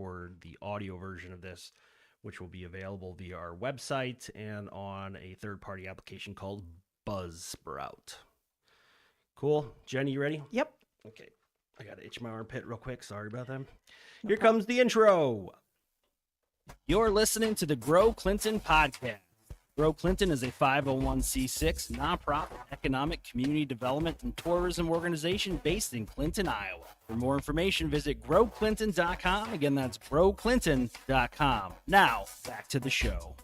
record the audio version of this, which will be available via our website and on a third-party application called Buzzsprout. Cool. Jenny, you ready? Yep. Okay. I got to itch my armpit real quick. Sorry about that. Here comes the intro. You're listening to the Grow Clinton podcast. Grow Clinton is a 501c6 nonprofit economic community development and tourism organization based in Clinton, Iowa. For more information, visit growclinton.com. Again, that's growclinton.com. Now, back to the show.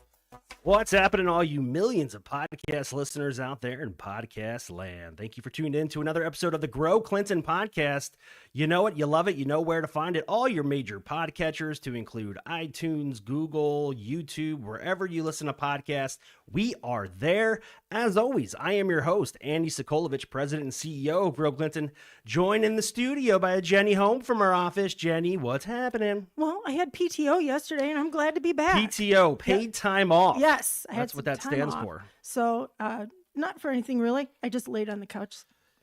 What's happening, all you millions of podcast listeners out there in podcast land? Thank you for tuning in to another episode of the Grow Clinton podcast. You know it, you love it, you know where to find it. All your major podcatchers, to include iTunes, Google, YouTube, wherever you listen to podcasts, we are there. As always, I am your host, Andy Sokolovich, President and CEO of Grow Clinton, joined in the studio by Jenny home from our office. Jenny, what's happening? Well, I had PTO yesterday, and I'm glad to be back. PTO, paid time off. Yes. That's what that stands for. So, not for anything really. I just laid on the couch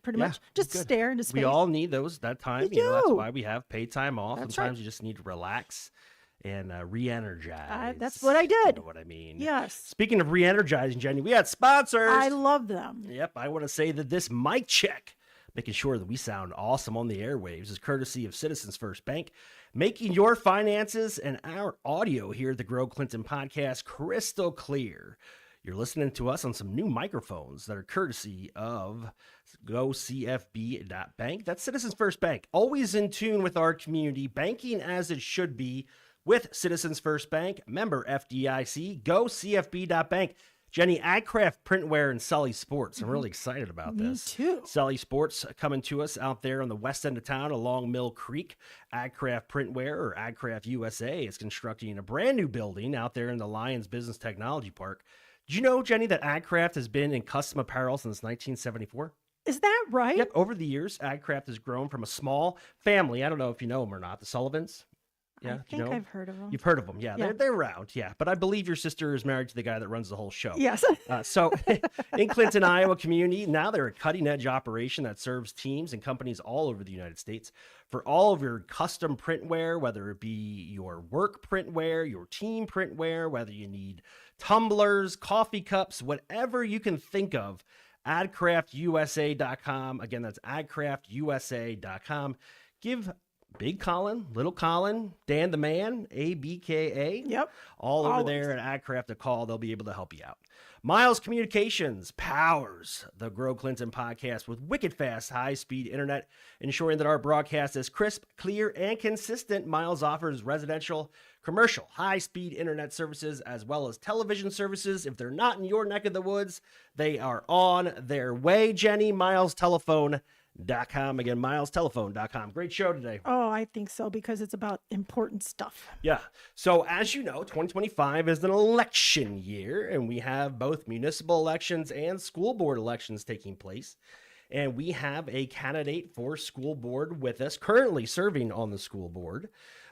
pretty much. Just to stare into space. We all need that time. You That's do. why we have paid time off. That's Sometimes right. you just need to relax and re-energize. That's what I did. You know what I mean? Yes. Speaking of re-energizing, Jenny, we got sponsors. I love them. Yep. I want to say that this mic check, making sure that we sound awesome on the airwaves, is courtesy of Citizens First Bank, making your finances and our audio here at the Grow Clinton podcast crystal clear. You're listening to us on some new microphones that are courtesy of GoCFB.bank. That's Citizens First Bank, always in tune with our community, banking as it should be with Citizens First Bank, member FDIC, GoCFB.bank. Jenny, AgCraft Printwear and Sully Sports. I'm really excited about this. Me too. Sully Sports coming to us out there on the west end of town along Mill Creek. AgCraft Printwear, or AgCraft USA, is constructing a brand new building out there in the Lions Business Technology Park. Did you know, Jenny, that AgCraft has been in custom apparel since 1974? Is that right? Yep. Over the years, AgCraft has grown from a small family. I don't know if you know them or not. The Sullivans. Yeah, I think I've heard of them. You've heard of them, yeah. Yeah. They're around, yeah. But I believe your sister is married to the guy that runs the whole show. Yes. So in Clinton, Iowa community, now they're a cutting-edge operation that serves teams and companies all over the United States for all of your custom printwear, whether it be your work printwear, your team printwear, whether you need tumblers, coffee cups, whatever you can think of. AdCraftUSA.com. Again, that's AdCraftUSA.com. Give Big Colin, Little Colin, Dan the Man, ABKA. Yep. All over Always. there at AgCraft a call. They'll be able to help you out. Miles Communications powers the Grow Clinton podcast with wicked fast, high-speed internet, ensuring that our broadcast is crisp, clear, and consistent. Miles offers residential, commercial, high-speed internet services, as well as television services. If they're not in your neck of the woods, they are on their way. Jenny, milestelephone.com. Again, milestelephone.com. Great show today. Oh, I think so, because it's about important stuff. Yeah. So as you know, 2025 is an election year, and we have both municipal elections and school board elections taking place. And we have a candidate for school board with us, currently serving on the school board,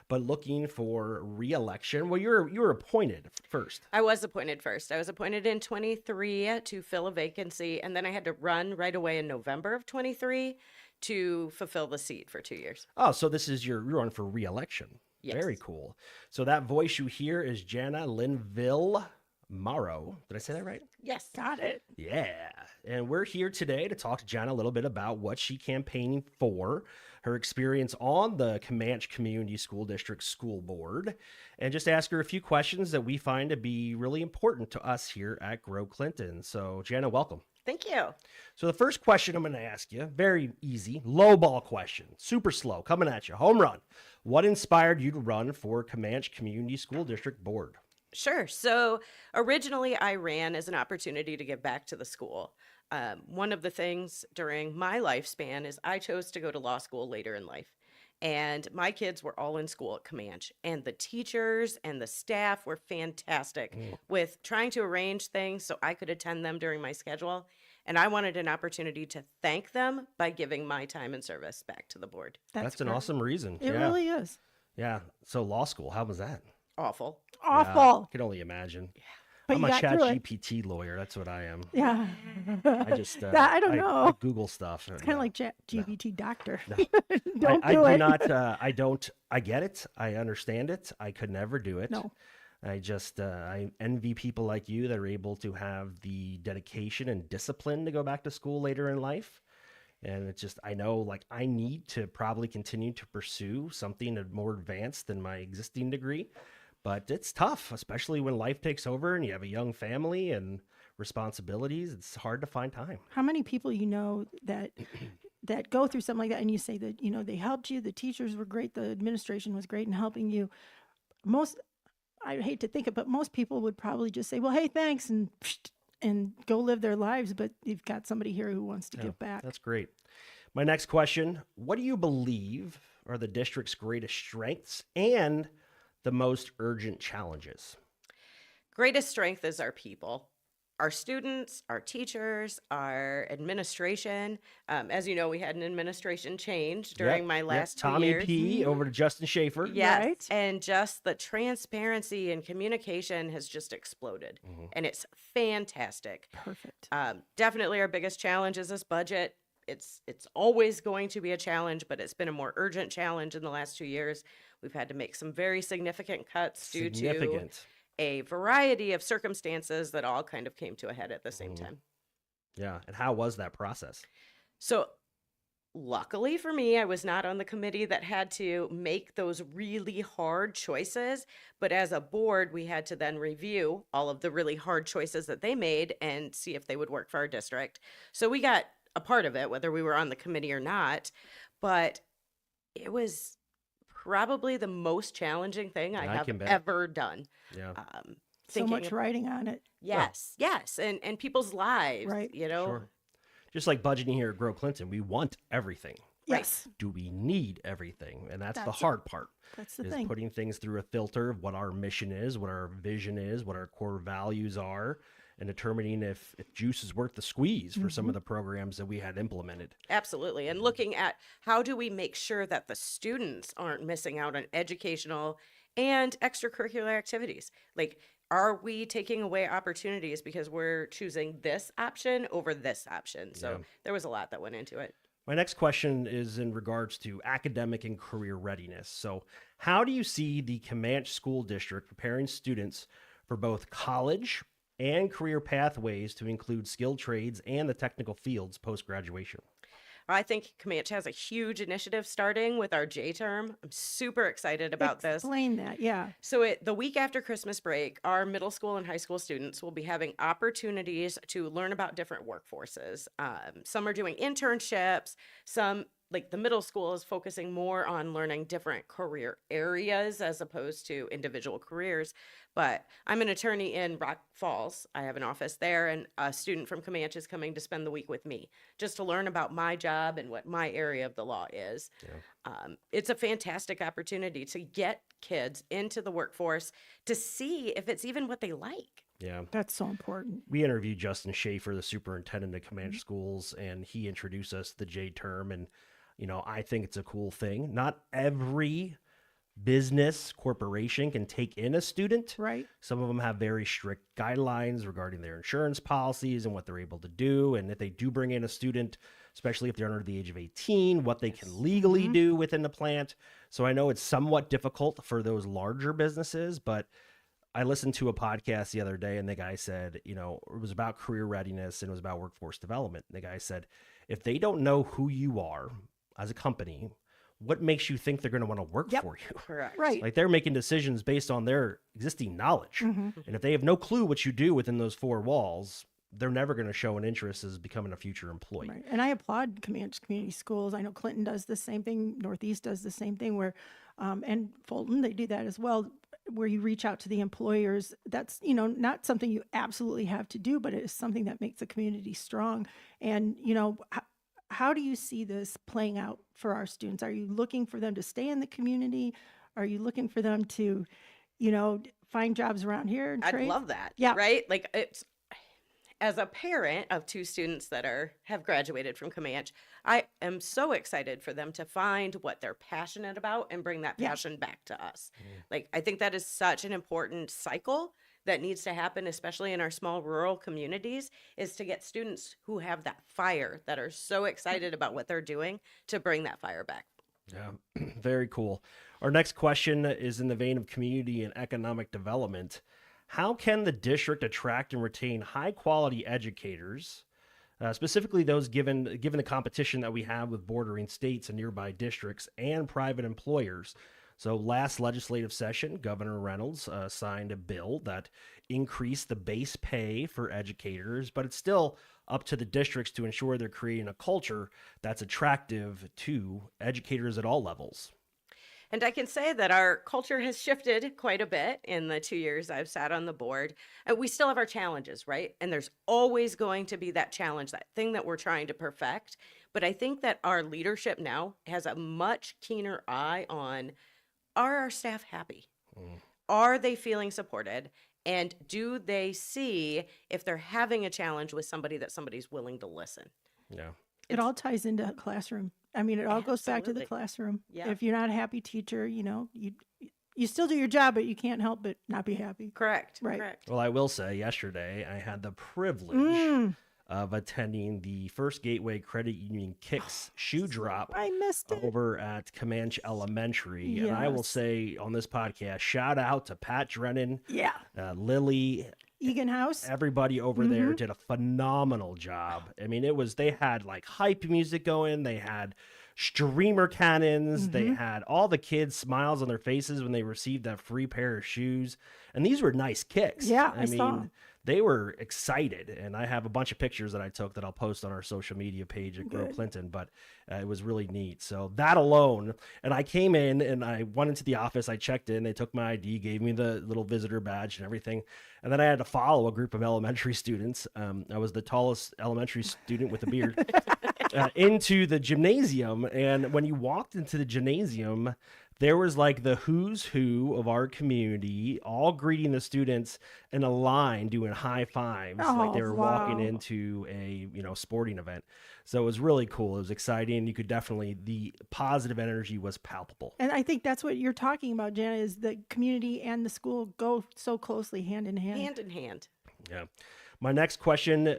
but looking for re-election. Well, you were appointed first. I was appointed first. I was appointed in 23 to fill a vacancy, and then I had to run right away in November of 23 to fulfill the seat for 2 years. Oh, so this is you're on for re-election. Yes. Very cool. So that voice you hear is Janna Linville-Morrow. Did I say that right? Yes. Got it. Yeah. And we're here today to talk to Janna a little bit about what she's campaigning for, her experience on the Camanche Community School District School Board, and just ask her a few questions that we find to be really important to us here at Grow Clinton. So, Janna, welcome. Thank you. So the first question I'm going to ask you, very easy, low ball question, super slow, coming at you, home run. What inspired you to run for Camanche Community School District Board? Sure. So originally I ran as an opportunity to give back to the school. One of the things during my lifespan is I chose to go to law school later in life. And my kids were all in school at Camanche, and the teachers and the staff were fantastic with trying to arrange things so I could attend them during my schedule. And I wanted an opportunity to thank them by giving my time and service back to the board. That's an great. awesome reason. It yeah. really is. Yeah. So law school, how was that? Awful. Awful. Yeah, I can only imagine. But I'm you a got chat through it. GPT lawyer. That's what I am. Yeah. I just That, I don't I know. Google stuff. It's kind of like GPT doctor. No. Don't I do do it. not. I don't. I get it. I understand it. I could never do it. No. I just I envy people like you that are able to have the dedication and discipline to go back to school later in life. And it's just I know like I need to probably continue to pursue something more advanced than my existing degree. But it's tough, especially when life takes over and you have a young family and responsibilities. It's hard to find time. How many people you know that go through something like that, and you say that they helped you, the teachers were great, the administration was great in helping you. Most, I hate to think it, but most people would probably just say, "Well, hey, thanks," and go live their lives. But you've got somebody here who wants to give back. That's great. My next question: what do you believe are the district's greatest strengths and the most urgent challenges? Greatest strength is our people, our students, our teachers, our administration. As you know, we had an administration change during my last 2 Tommy years. P. over to Justin Schaefer. Yes, Right. and just the transparency and communication has just exploded, and it's fantastic. Perfect. Definitely our biggest challenge is this budget. It's always going to be a challenge, but it's been a more urgent challenge in the last 2 years. We've had to make some very significant cuts due to a variety of circumstances that all kind of came to a head at the same time. Yeah. And how was that process? So luckily for me, I was not on the committee that had to make those really hard choices. But as a board, we had to then review all of the really hard choices that they made and see if they would work for our district. So we got a part of it, whether we were on the committee or not. But it was probably the most challenging thing I have ever done. Yeah. So much writing on it. Yes, and people's lives, Right. Sure. Just like budgeting here at Grow Clinton, we want everything. Yes. Do we need everything? And that's the That's hard part. That's the is thing. putting things through a filter of what our mission is, what our vision is, what our core values are, and determining if juice is worth the squeeze for some of the programs that we had implemented. Absolutely. And looking at how do we make sure that the students aren't missing out on educational and extracurricular activities? Like, are we taking away opportunities because we're choosing this option over this option? So there was a lot that went into it. My next question is in regards to academic and career readiness. So how do you see the Camanche School District preparing students for both college and career pathways to include skilled trades and the technical fields post-graduation? I think Camanche has a huge initiative starting with our J term. I'm super excited about this. Explain that, yeah. So the week after Christmas break, our middle school and high school students will be having opportunities to learn about different workforces. Some are doing internships. Some, like the middle school, is focusing more on learning different career areas as opposed to individual careers. But I'm an attorney in Rock Falls. I have an office there, and a student from Camanche is coming to spend the week with me just to learn about my job and what my area of the law is. It's a fantastic opportunity to get kids into the workforce to see if it's even what they like. Yeah. That's so important. We interviewed Justin Schaefer, the superintendent of Camanche Schools, and he introduced us to the J term. And, I think it's a cool thing. Not every business corporation can take in a student. Right. Some of them have very strict guidelines regarding their insurance policies and what they're able to do. And if they do bring in a student, especially if they're under the age of 18, what they can legally do within the plant. So I know it's somewhat difficult for those larger businesses, but I listened to a podcast the other day and the guy said, it was about career readiness and it was about workforce development. And the guy said, if they don't know who you are as a company, what makes you think they're going to want to work for you? Correct. Right. Like they're making decisions based on their existing knowledge. And if they have no clue what you do within those four walls, they're never going to show an interest as becoming a future employee. Right. And I applaud Camanche Community Schools. I know Clinton does the same thing. Northeast does the same thing where, and Fulton, they do that as well, where you reach out to the employers. That's, not something you absolutely have to do, but it is something that makes the community strong. And, how do you see this playing out for our students? Are you looking for them to stay in the community? Are you looking for them to, find jobs around here and trade? I'd love that. Yeah. Right? Like, it's, as a parent of two students that have graduated from Camanche, I am so excited for them to find what they're passionate about and bring that passion back to us. Like, I think that is such an important cycle that needs to happen, especially in our small rural communities, is to get students who have that fire, that are so excited about what they're doing, to bring that fire back. Yeah, very cool. Our next question is in the vein of community and economic development. How can the district attract and retain high quality educators, specifically those given the competition that we have with bordering states and nearby districts and private employers? So last legislative session, Governor Reynolds signed a bill that increased the base pay for educators, but it's still up to the districts to ensure they're creating a culture that's attractive to educators at all levels. And I can say that our culture has shifted quite a bit in the 2 years I've sat on the board. And we still have our challenges, right? And there's always going to be that challenge, that thing that we're trying to perfect. But I think that our leadership now has a much keener eye on, are our staff happy? Are they feeling supported? And do they see if they're having a challenge with somebody, that somebody's willing to listen? Yeah. It all ties into classroom. I mean, it all goes back to the Absolutely. classroom. Yeah. If you're not a happy teacher, you still do your job, but you can't help but not be happy. Correct. Right. Correct. Well, I will say yesterday I had the privilege of attending the first Gateway Credit Union Kicks shoe drop I missed it. over at Camanche Elementary. And I will Yes. say on this podcast, shout out to Pat Drennan, Yeah. Lily, Egan House. everybody over there did a phenomenal job. I mean, they had like hype music going, they had streamer cannons, they had all the kids' smiles on their faces when they received that free pair of shoes. And these were nice kicks. Yeah, I saw 'em. They were excited, and I have a bunch of pictures that I took that I'll post on our social media page at Grow Good. Clinton, but it was really neat. So that alone, and I came in and I went into the office, I checked in, they took my ID, gave me the little visitor badge and everything, and then I had to follow a group of elementary students. I was the tallest elementary student with a beard into the gymnasium, and when you walked into the gymnasium, there was like the who's who of our community all greeting the students in a line doing high fives like they Oh, were walking wow. into a sporting event. So it was really cool. It was exciting. You could definitely, the positive energy was palpable. And I think that's what you're talking about, Janna, is the community and the school go so closely hand in hand. Hand in hand. Yeah. My next question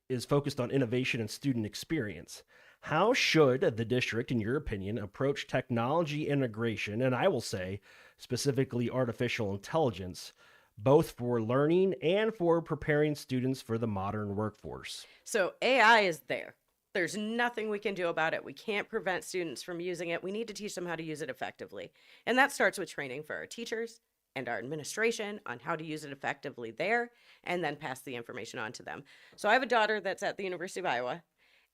is focused on innovation and student experience. How should the district, in your opinion, approach technology integration, and I will say specifically artificial intelligence, both for learning and for preparing students for the modern workforce? So AI is there. There's nothing we can do about it. We can't prevent students from using it. We need to teach them how to use it effectively. And that starts with training for our teachers and our administration on how to use it effectively there, and then pass the information on to them. So I have a daughter that's at the University of Iowa,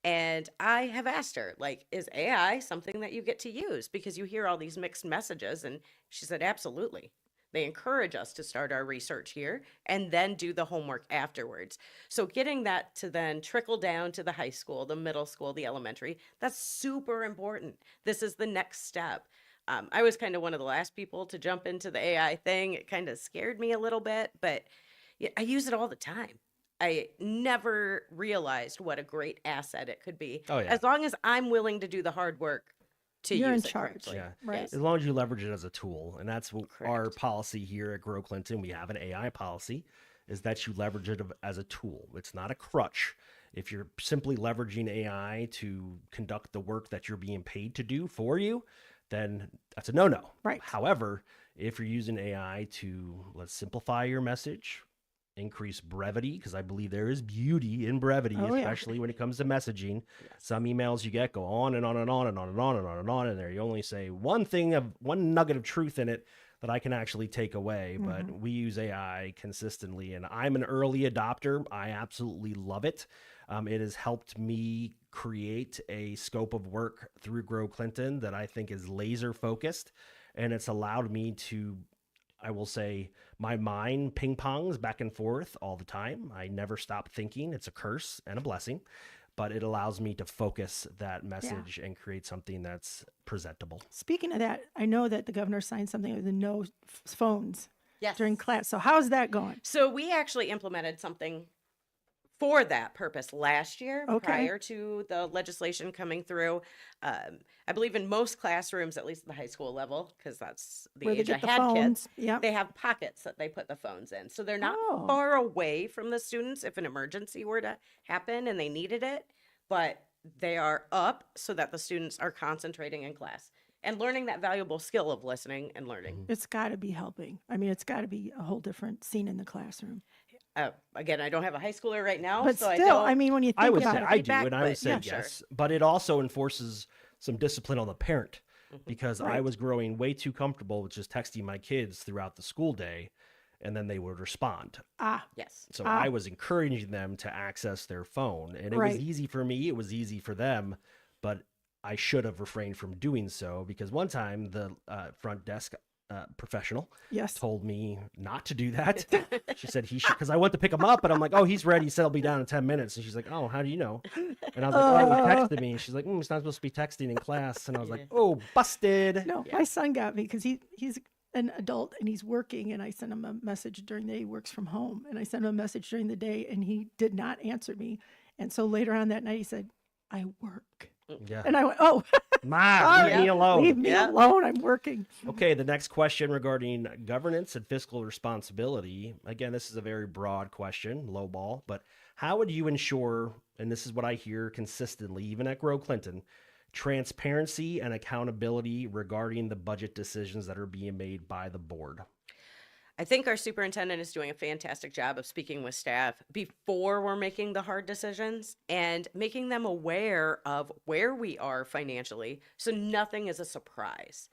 and I have asked her, like, is AI something that you get to use? Because you hear all these mixed messages. And she said, absolutely. They encourage us to start our research here and then do the homework afterwards. So getting that to then trickle down to the high school, the middle school, the elementary, that's super important. This is the next step. I was kind of one of the last people to jump into the AI thing. It kind of scared me a little bit, but I use it all the time. I never realized what a great asset it could be. Oh, yeah. As long as I'm willing to do the hard work to You're in use it charge. correctly. Yeah. Right. Yes. As long as you leverage it as a tool. And that's what our Correct. policy here at Grow Clinton. We have an AI policy, is that you leverage it as a tool. It's not a crutch. If you're simply leveraging AI to conduct the work that you're being paid to do for you, then that's a no-no. Right. However, if you're using AI to, let's simplify your message, increase brevity, because I believe there is beauty in brevity, Oh, yeah. especially when it comes to messaging. Some emails you get go on and on and on and on and on and on and on, and there you only say one nugget of truth in it that I can actually take away. But we use AI consistently, and I'm an early adopter. I absolutely love it. It has helped me create a scope of work through Grow Clinton that I think is laser focused, and it's allowed me to, I will say, my mind ping pongs back and forth all the time. I never stop thinking. It's a curse and a blessing, but it allows me to focus that message and create something that's presentable. Speaking of that, I know that the governor signed something with the no phones Yes. during class. So how's that going? So we actually implemented something for that purpose last year, Okay. prior to the legislation coming through. I believe in most classrooms, at least at the high school level, because that's the Where they age I get the had kids, phones. Yep. they have pockets that they put the phones in. So they're not Oh. far away from the students if an emergency were to happen and they needed it, but they are up so that the students are concentrating in class and learning that valuable skill of listening and learning. It's got to be helping. I mean, it's got to be a whole different scene in the classroom. Again, I don't have a high schooler right now, But so still, I don't. mean, when you think I would about say it, I do, feedback, and I would but say yeah, sure. yes, but it also enforces some discipline on the parent because I Right. was growing way too comfortable with just texting my kids throughout the school day, and then they would respond. Yes. So Ah. I was encouraging them to access their phone, and it was Right. easy for me. It was easy for them, but I should have refrained from doing so because one time the front desk professional yes. told me not to do that. She said he should, because I went to pick him up, and I'm like, "Oh, he's ready. He said he'll be down in 10 minutes." And she's like, "Oh, how do you know?" And I was like, "Oh, he texted me." And she's like, "He's not supposed to be texting in class." And I was like, "Oh, busted." No, my son got me because he's an adult and he's working, and I sent him a message during the day. He works from home, and I sent him a message during the day, and he did not answer me. And so later on that night, he said, "I work," Yeah, and I went, "Oh, Ma, leave me leave alone. me Yeah. alone. I'm working." Okay, the next question regarding governance and fiscal responsibility. Again, this is a very broad question, low ball, but how would you ensure, and this is what I hear consistently, even at Grow Clinton, transparency and accountability regarding the budget decisions that are being made by the board? I think our superintendent is doing a fantastic job of speaking with staff before we're making the hard decisions and making them aware of where we are financially so nothing is a surprise.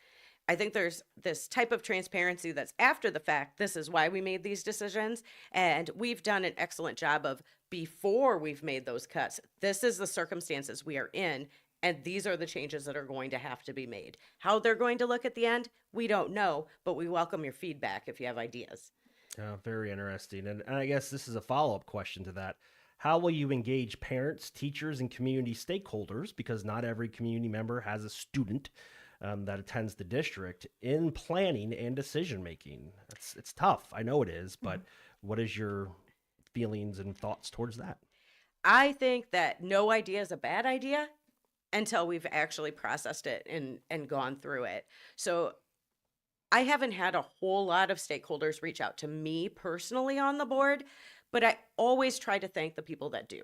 I think there's this type of transparency that's after the fact. This is why we made these decisions. And we've done an excellent job of before we've made those cuts. This is the circumstances we are in. And these are the changes that are going to have to be made. How they're going to look at the end, we don't know, but we welcome your feedback if you have ideas. Very interesting. And I guess this is a follow-up question to that. How will you engage parents, teachers, and community stakeholders, because not every community member has a student that attends the district, in planning and decision-making? It's tough. I know it is, but what is your feelings and thoughts towards that? I think that no idea is a bad idea until we've actually processed it and gone through it. So I haven't had a whole lot of stakeholders reach out to me personally on the board, but I always try to thank the people that do.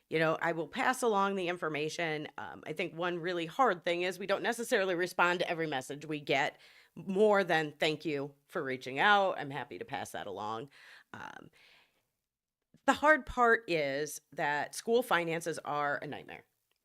You know, I will pass along the information. I think one really hard thing is we don't necessarily respond to every message we get more than thank you for reaching out. I'm happy to pass that along. The hard part is that school finances are a nightmare.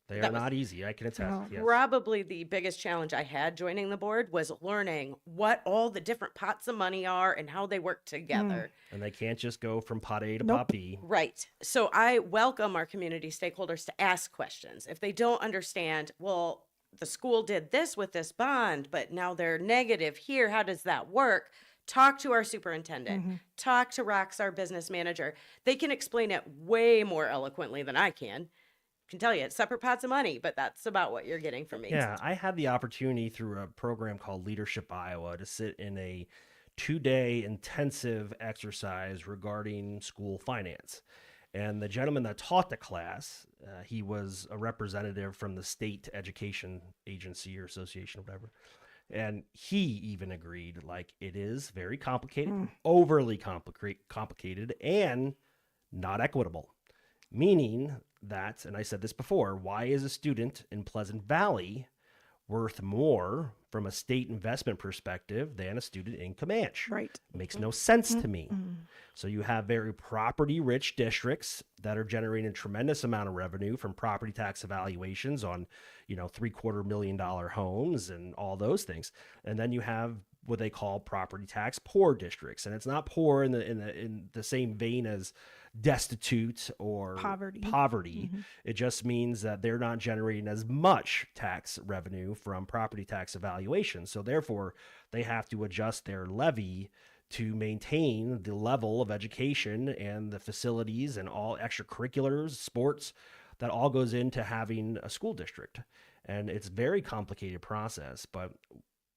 They That are was not easy. I can attest. No. Yes. Probably the biggest challenge I had joining the board was learning what all the different pots of money are and how they work together. And they can't just go from pot A to Nope. pot B. Right. So I welcome our community stakeholders to ask questions. If they don't understand, well, the school did this with this bond, but now they're negative here. How does that work? Talk to our superintendent. Talk to Rox, our business manager. They can explain it way more eloquently than I can. Can tell you it's separate pots of money, but that's about what you're getting from me. Yeah, I had the opportunity through a program called Leadership Iowa to sit in a 2-day intensive exercise regarding school finance. And the gentleman that taught the class, he was a representative from the state education agency or association or whatever. And he even agreed, like, it is very complicated, overly complicated, and not equitable. Meaning that, and I said this before, why is a student in Pleasant Valley worth more from a state investment perspective than a student in Camanche? Right. Makes no sense to me. So you have very property rich districts that are generating a tremendous amount of revenue from property tax evaluations on, $750,000 homes and all those things. And then you have what they call property tax poor districts. And it's not poor in the same vein as destitute or Poverty. It just means that they're not generating as much tax revenue from property tax evaluation. So therefore, they have to adjust their levy to maintain the level of education and the facilities and all extracurriculars, sports, that all goes into having a school district. And it's a very complicated process, but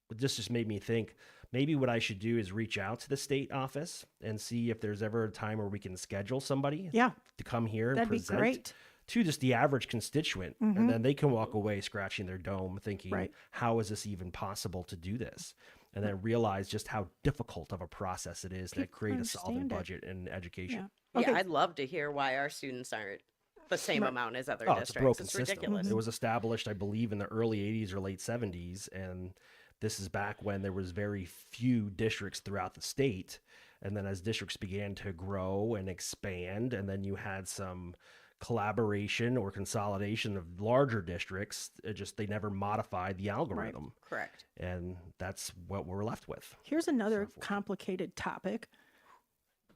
this just made me think, maybe what I should do is reach out to the state office and see if there's ever a time where we can schedule somebody Yeah, to come here and that'd be present great. to just the average constituent. And then they can walk away scratching their dome thinking, Right. how is this even possible to do this? And then realize just how difficult of a process it is to People create a solvent understand it. budget in education. Yeah. Yeah, Okay. I'd love to hear why our students aren't the same Right. amount as other Oh, it's a districts. broken It's system. ridiculous. It was established, I believe, in the early 80s or late 70s. And this is back when there was very few districts throughout the state. And then as districts began to grow and expand, and then you had some collaboration or consolidation of larger districts, they never modified the algorithm. Correct. And that's what we're left with. Here's another complicated topic: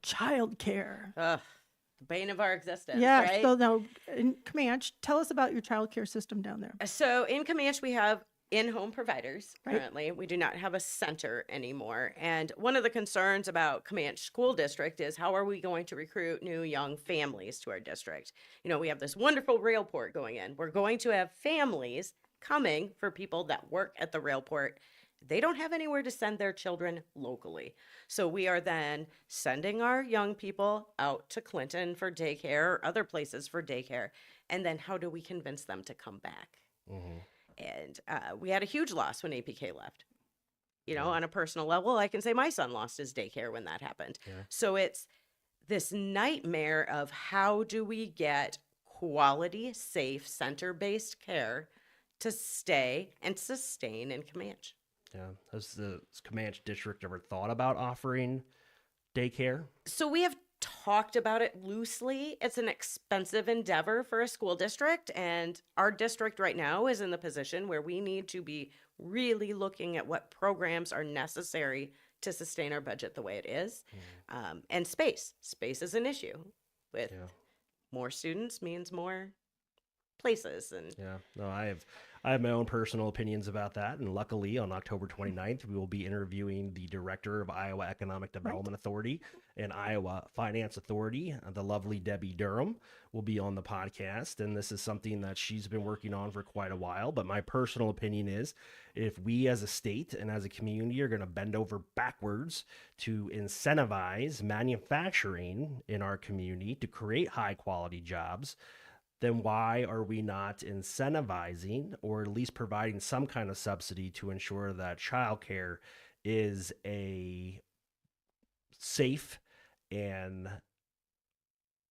childcare. Ugh, the bane of our existence, Yeah. right? So now, in Camanche, tell us about your childcare system down there. So in Camanche, we have in-home providers Right. currently. We do not have a center anymore. And one of the concerns about Camanche School District is how are we going to recruit new young families to our district? You know, we have this wonderful railport going in. We're going to have families coming for people that work at the railport. They don't have anywhere to send their children locally. So we are then sending our young people out to Clinton for daycare or other places for daycare. And then how do we convince them to come back? And we had a huge loss when APK left. You know, on a personal level, I can say my son lost his daycare when that happened. Yeah. So it's this nightmare of how do we get quality, safe, center-based care to stay and sustain in Camanche. Yeah. Has the Camanche district ever thought about offering daycare? So we have talked about it loosely. It's an expensive endeavor for a school district, and our district right now is in the position where we need to be really looking at what programs are necessary to sustain our budget the way it is. And space is an issue. With Yeah. more students means more places, and Yeah, no, I have my own personal opinions about that. And luckily, on October 29th, we will be interviewing the director of Iowa Economic Development Authority and Iowa Finance Authority. The lovely Debbie Durham will be on the podcast. And this is something that she's been working on for quite a while. But my personal opinion is if we as a state and as a community are going to bend over backwards to incentivize manufacturing in our community to create high quality jobs, then why are we not incentivizing or at least providing some kind of subsidy to ensure that childcare is a safe and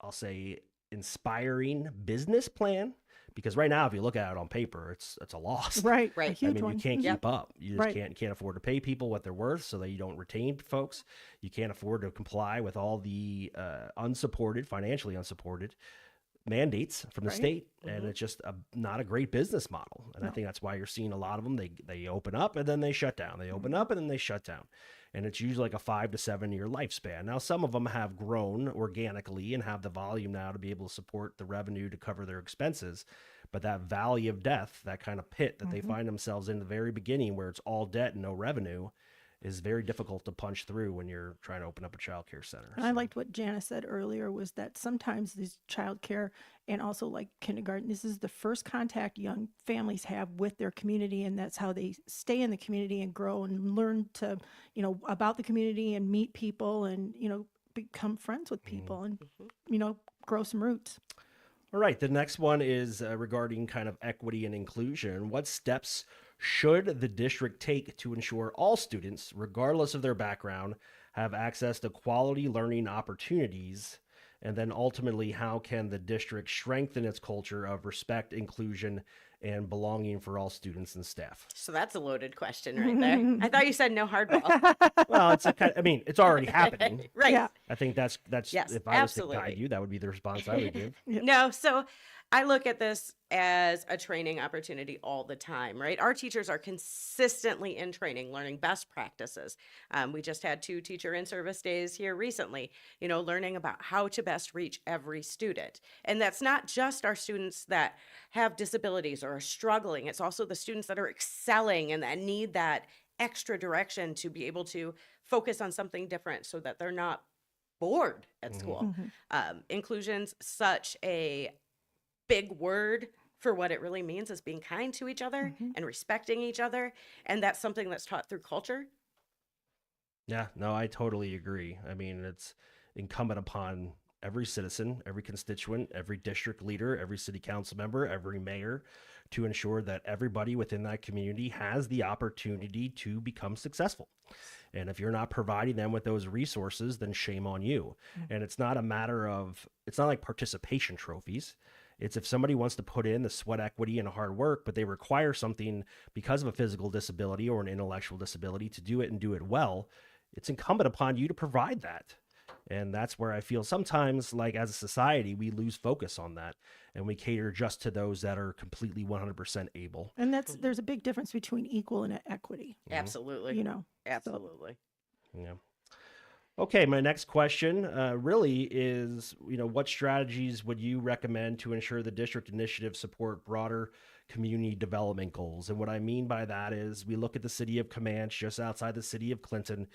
I'll say inspiring business plan? Because right now, if you look at it on paper, it's a loss. Right. Right. A I huge I mean, one. you can't Mhm. keep up. You just Right. can't afford to pay people what they're worth so that you don't retain folks. You can't afford to comply with all the financially unsupported mandates from the Right. state, and it's just not a great business model. And I think that's why you're seeing a lot of them. They open up and then they shut down. They open up and then they shut down, and it's usually like a 5 to 7 year lifespan. Now, some of them have grown organically and have the volume now to be able to support the revenue to cover their expenses. But that valley of death, that kind of pit that they find themselves in the very beginning, where it's all debt and no revenue, is very difficult to punch through when you're trying to open up a child care center. And I liked what Janna said earlier was that sometimes these childcare and also like kindergarten, this is the first contact young families have with their community, and that's how they stay in the community and grow and learn to, you know, about the community and meet people and, you know, become friends with people and, you know, grow some roots. All right, the next one is regarding kind of equity and inclusion. What steps should the district take to ensure all students, regardless of their background, have access to quality learning opportunities? And then ultimately, how can the district strengthen its culture of respect, inclusion, and belonging for all students and staff? so that's a loaded question right there. I thought you said no hardball. Well, it's already happening. Right. Yeah. I think that's Yes, if I was to absolutely. guide you, that would be the response I would give. No, so I look at this as a training opportunity all the time, right? Our teachers are consistently in training, learning best practices. We just had 2 teacher in-service days here recently, you know, learning about how to best reach every student. And that's not just our students that have disabilities or are struggling. It's also the students that are excelling and that need that extra direction to be able to focus on something different so that they're not bored at school. Inclusion's such a big word for what it really means is being kind to each other and respecting each other. And that's something that's taught through culture. Yeah, no, I totally agree. I mean, it's incumbent upon every citizen, every constituent, every district leader, every city council member, every mayor to ensure that everybody within that community has the opportunity to become successful. And if you're not providing them with those resources, then shame on you. And it's not a matter of, it's not like participation trophies. It's if somebody wants to put in the sweat equity and hard work, but they require something because of a physical disability or an intellectual disability to do it and do it well, it's incumbent upon you to provide that. And that's where I feel sometimes, like as a society, we lose focus on that and we cater just to those that are completely 100% able. And there's a big difference between equal and equity, Absolutely. you know. So, Absolutely. Yeah. Okay, my next question really is, what strategies would you recommend to ensure the district initiatives support broader community development goals? And what I mean by that is we look at the city of Camanche, just outside the city of Clinton.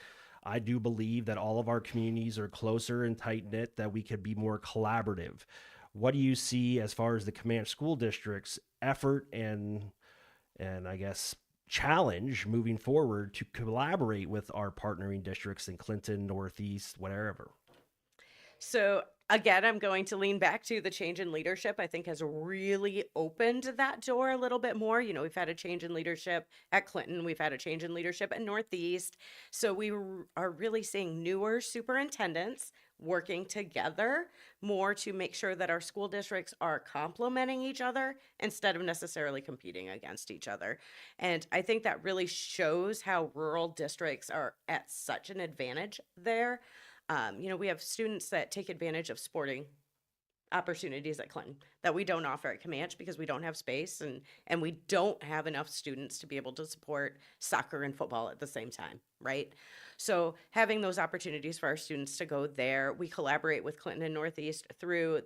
I do believe that all of our communities are closer and tight-knit, that we could be more collaborative. What do you see as far as the Camanche School District's effort and I guess challenge moving forward to collaborate with our partnering districts in Clinton, Northeast, whatever? So again, I'm going to lean back to the change in leadership, I think has really opened that door a little bit more. We've had a change in leadership at Clinton. We've had a change in leadership at Northeast. So we are really seeing newer superintendents working together more to make sure that our school districts are complementing each other instead of necessarily competing against each other. And I think that really shows how rural districts are at such an advantage there. We have students that take advantage of sporting opportunities at Clinton that we don't offer at Camanche because we don't have space and we don't have enough students to be able to support soccer and football at the same time, right? So having those opportunities for our students to go there, we collaborate with Clinton and Northeast through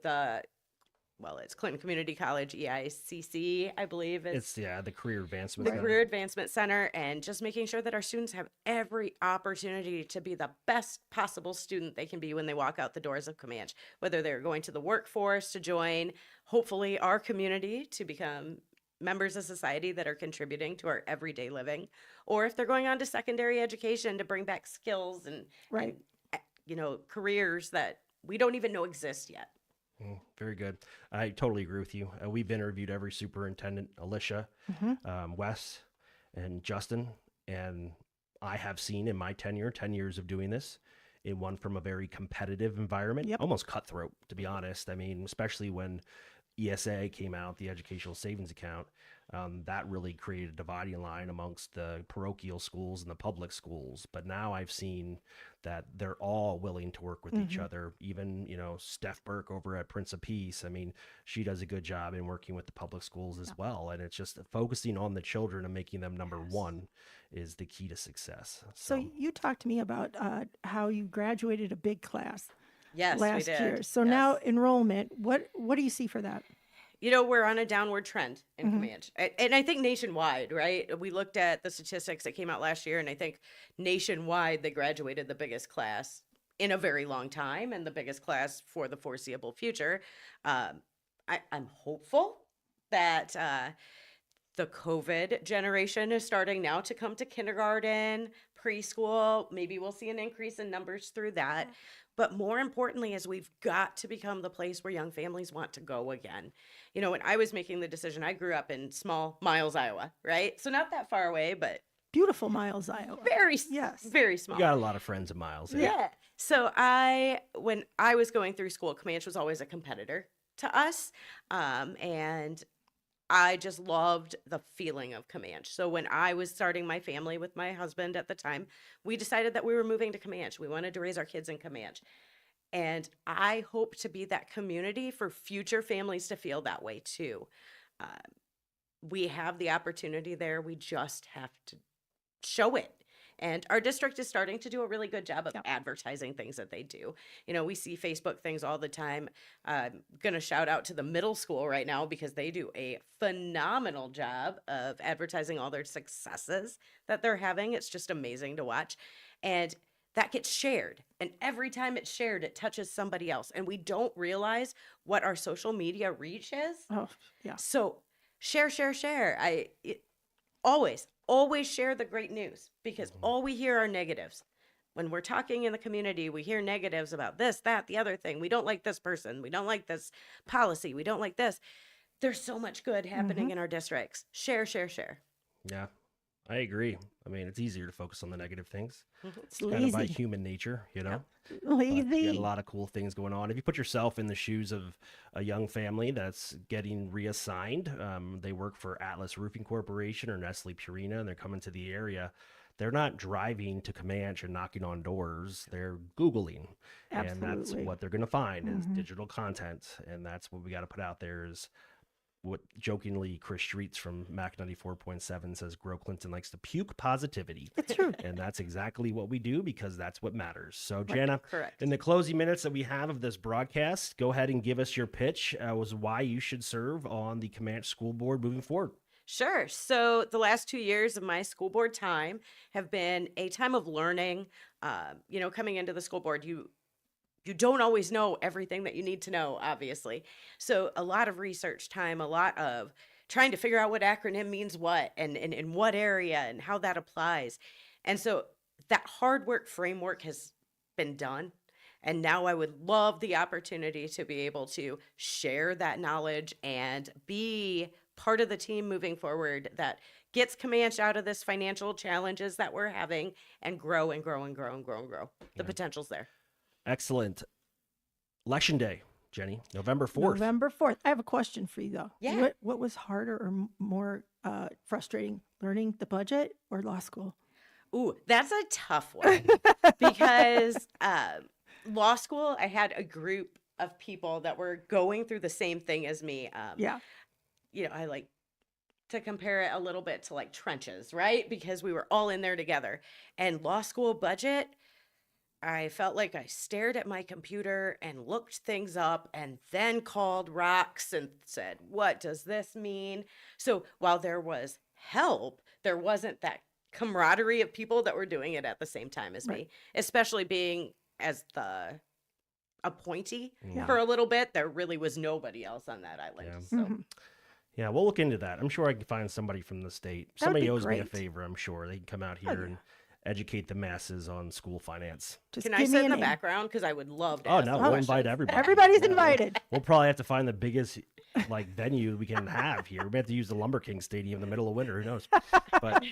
it's Clinton Community College, EICC, I believe It's the Career Advancement the Center. Career Advancement Center, and just making sure that our students have every opportunity to be the best possible student they can be when they walk out the doors of Camanche, whether they're going to the workforce to join, hopefully, our community to become members of society that are contributing to our everyday living, or if they're going on to secondary education to bring back skills and careers that we don't even know exist yet. Very good. I totally agree with you. We've interviewed every superintendent, Alicia, Wes, and Justin, and I have seen in my tenure, 10 years of doing this, in one from a very competitive environment, almost cutthroat, to be honest. I mean, especially when ESA came out, the Educational Savings Account, that really created a dividing line amongst the parochial schools and the public schools. But now I've seen that they're all willing to work with each other. Even, Steph Burke over at Prince of Peace. I mean, she does a good job in working with the public schools as well. And it's just focusing on the children and making them number one is the key to success. So you talked to me about how you graduated a big class last we did. year. So now enrollment, what do you see for that? We're on a downward trend in Camanche. And I think nationwide, right? We looked at the statistics that came out last year, and I think nationwide they graduated the biggest class in a very long time and the biggest class for the foreseeable future. I'm hopeful that the COVID generation is starting now to come to kindergarten, preschool. Maybe we'll see an increase in numbers through that. But more importantly is we've got to become the place where young families want to go again. When I was making the decision, I grew up in small Miles, Iowa, right? So not that far away, but Beautiful Miles, Iowa. very small. You got a lot of friends of Miles. Yeah. So when I was going through school, Camanche was always a competitor to us. And I just loved the feeling of Camanche. So when I was starting my family with my husband at the time, we decided that we were moving to Camanche. We wanted to raise our kids in Camanche. And I hope to be that community for future families to feel that way too. We have the opportunity there. We just have to show it. And our district is starting to do a really good job of advertising things that they do. We see Facebook things all the time. I'm going to shout out to the middle school right now because they do a phenomenal job of advertising all their successes that they're having. It's just amazing to watch. And that gets shared. And every time it's shared, it touches somebody else. And we don't realize what our social media reach is. Oh, yeah. So share. Always share the great news because all we hear are negatives. when we're talking in the community, we hear negatives about this, that, the other thing. We don't like this person. We don't like this policy. We don't like this. There's so much good happening in our districts. Share, share, share. Yeah, I agree. I mean, it's easier to focus on the negative things. It's Kind of by lazy. human nature, you know? Yep. But you got Lazy. a lot of cool things going on. If you put yourself in the shoes of a young family that's getting reassigned, they work for Atlas Roofing Corporation or Nestle Purina, and they're coming to the area. They're not driving to Camanche and knocking on doors. They're Googling. And that's Absolutely. what they're going to find is digital content. And that's what we got to put out there is what jokingly Chris Streets from Mac 94.7 says, Grow Clinton likes to puke positivity. It's true. And that's exactly what we do because that's what matters. So, Janna, Correct. in the closing minutes that we have of this broadcast, go ahead and give us your pitch as why you should serve on the Camanche School Board moving forward. Sure. So the last 2 years of my school board time have been a time of learning. Coming into the school board, you don't always know everything that you need to know, obviously. So a lot of research time, a lot of trying to figure out what acronym means what and in what area and how that applies. And so that hard work framework has been done. And now I would love the opportunity to be able to share that knowledge and be part of the team moving forward that gets Camanche out of this financial challenges that we're having and grow and grow and grow and grow and grow. The potential's there. Excellent. Election Day, Jenny, November 4th. November 4th. I have a question for you, though. Yeah. What was harder or more frustrating, learning the budget or law school? Ooh, that's a tough one because law school, I had a group of people that were going through the same thing as me. Yeah. I like to compare it a little bit to like trenches, right? Because we were all in there together. And law school budget, I felt like I stared at my computer and looked things up and then called rocks and said, what does this mean? So while there was help, there wasn't that camaraderie of people that were doing it at the same time as me, especially being as the appointee Yeah. for a little bit. There really was nobody else on that island. Yeah. So Yeah, we'll look into that. I'm sure I can find somebody from the state. That would Somebody be owes me a great. favor, I'm sure. They can come out here and educate the masses on school finance. Just can I give me sit a in the name. background? Because I would love to Oh, ask no, some we'll questions. invite everybody. Everybody's Yeah, invited. We'll probably have to find the biggest venue we can have here. We may have to use the Lumber King Stadium in the middle of winter. Who knows? But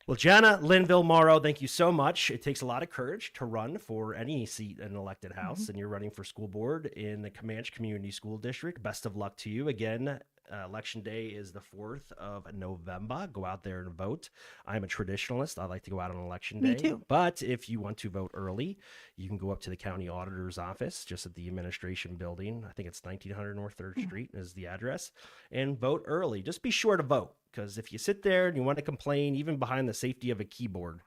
well, Janna Linville-Morrow, thank you so much. It takes a lot of courage to run for any seat in an elected house, and you're running for school board in the Camanche Community School District. Best of luck to you. Again, Election Day is the 4th of November. Go out there and vote. I'm a traditionalist. I like to go out on Election Day. Me too. But if you want to vote early, you can go up to the county auditor's office just at the administration building. I think it's 1900 North 3rd Street is the address, and vote early. Just be sure to vote, because if you sit there and you want to complain, even behind the safety of a keyboard,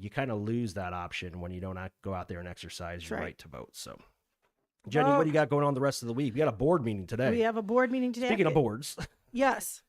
you kind of lose that option when you don't go out there and exercise your right. right to vote. So, Jenny, what do you got going on the rest of the week? We got a board meeting today. We have a board meeting today. Speaking of boards, Yes.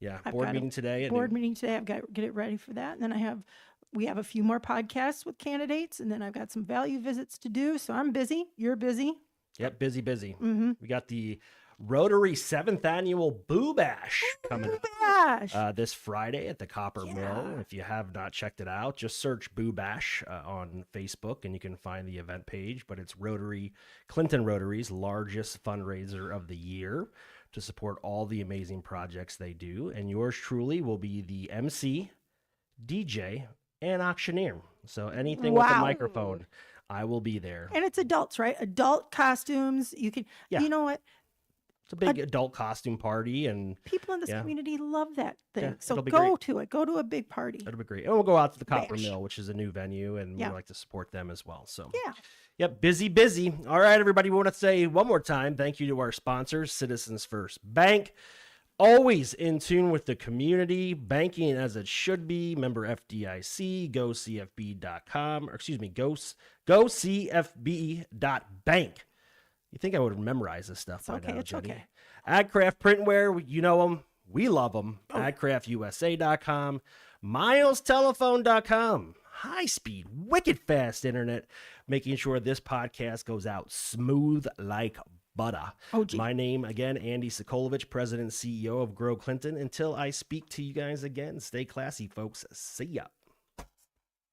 yeah, I've board got a meeting today. Board meeting today. I've got to get it ready for that. And then we have a few more podcasts with candidates. And then I've got some value visits to do. So I'm busy. You're busy. Yep, busy. Mm-hmm. We got the Rotary 7th Annual Boo Bash coming up. Gosh. This Friday at the Copper Mill. If you have not checked it out, just search Boo Bash on Facebook and you can find the event page. But it's Clinton Rotary's largest fundraiser of the year to support all the amazing projects they do. And yours truly will be the MC, DJ, and auctioneer. So anything with a Wow. microphone, I will be there. And it's adults, right? Adult costumes. You can, Yeah. you know what? It's a big adult costume party, and People in this Yeah. community love that thing. Yeah, So it'll be go great. to it. Go to a big party. it'll be great. And we'll go out to the Copper Bash. Mill, which is a new venue, and Yeah. we like to support them as well. So Yeah. Yep, busy. All right, everybody, we want to say one more time, thank you to our sponsors, Citizens First Bank. Always in tune with the community, banking as it should be. Member FDIC, gocfb.com, or excuse me, gocfb.bank. You think I would have memorized this stuff by okay, now, it's Jenny. okay. AdCraft Printwear, you know them. We love them. AdCraftUSA.com. MilesTelephone.com. High speed, wicked fast internet, making sure this podcast goes out smooth like butter. Oh, gee. My name, again, Andy Sokolovich, President and CEO of Grow Clinton. Until I speak to you guys again, stay classy, folks. See ya.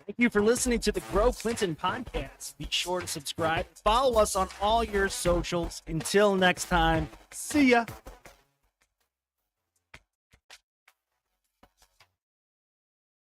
Thank you for listening to the Grow Clinton podcast. Be sure to subscribe. Follow us on all your socials. Until next time, see ya.